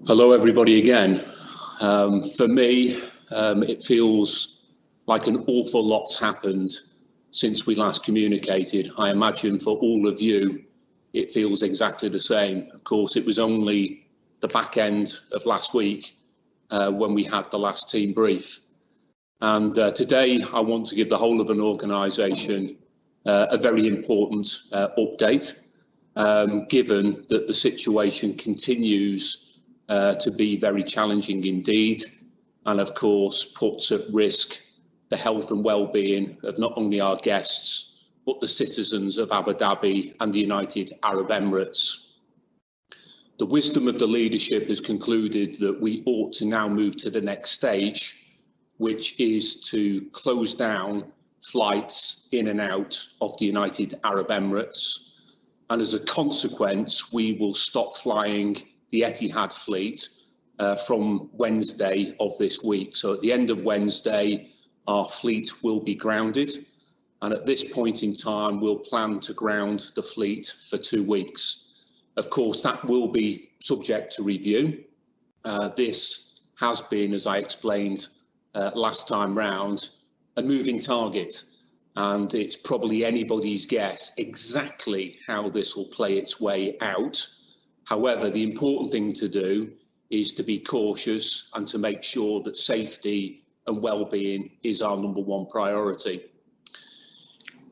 Hello, everybody again. For me, it feels like an awful lot's happened since we last communicated. I imagine for all of you, it feels exactly the same. Of course, it was only the back end of last week when we had the last team brief. And today, I want to give the whole of an organisation a very important update, given that the situation continues to be very challenging indeed, and of course puts at risk the health and well-being of not only our guests but the citizens of Abu Dhabi and the United Arab Emirates. The wisdom of the leadership has concluded that we ought to now move to the next stage, which is to close down flights in and out of the United Arab Emirates, and as a consequence we will stop flying the Etihad fleet from Wednesday of this week. So at the end of Wednesday, our fleet will be grounded. And at this point in time, we'll plan to ground the fleet for 2 weeks. Of course, that will be subject to review. This has been, as I explained last time round, a moving target. And it's probably anybody's guess exactly how this will play its way out. However, the important thing to do is to be cautious and to make sure that safety and well-being is our #1 priority.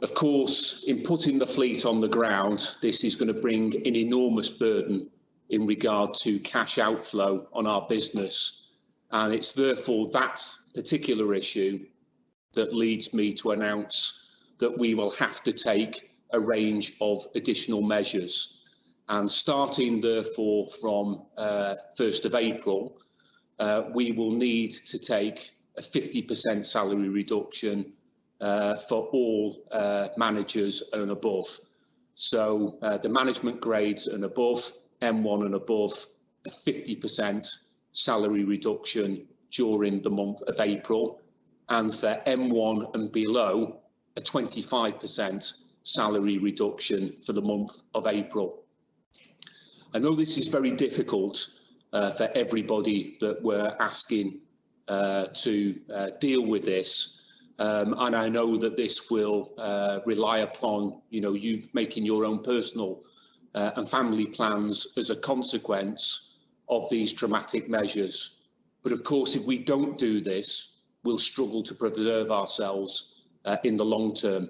Of course, in putting the fleet on the ground, this is going to bring an enormous burden in regard to cash outflow on our business. And it's therefore that particular issue that leads me to announce that we will have to take a range of additional measures. And starting therefore from 1st of April, we will need to take a 50% salary reduction for all managers and above. So the management grades and above, M1 and above, a 50% salary reduction during the month of April, and for M1 and below, a 25% salary reduction for the month of April. I know this is very difficult for everybody that we're asking to deal with this, and I know that this will rely upon you making your own personal and family plans as a consequence of these dramatic measures. But of course, if we don't do this, we'll struggle to preserve ourselves in the long term.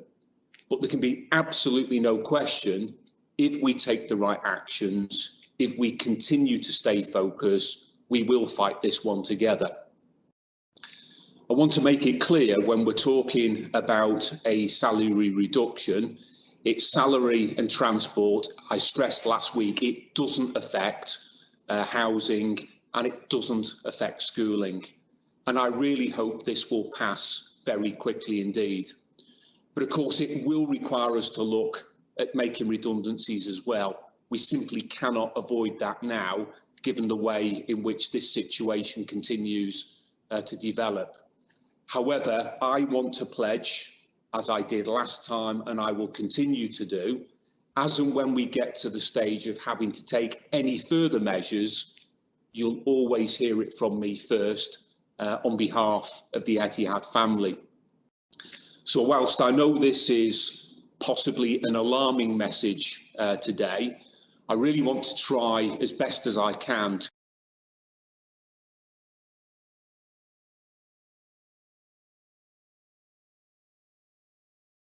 But there can be absolutely no question, if we take the right actions, if we continue to stay focused, we will fight this one together. I want to make it clear, when we're talking about a salary reduction, it's salary and transport. I stressed last week, it doesn't affect housing and it doesn't affect schooling. And I really hope this will pass very quickly indeed. But of course, it will require us to look at making redundancies as well. We simply cannot avoid that now, given the way in which this situation continues to develop. However, I want to pledge, as I did last time, and I will continue to do, as and when we get to the stage of having to take any further measures, you'll always hear it from me first on behalf of the Etihad family. So whilst I know this is possibly an alarming message today, I really want to try as best as I can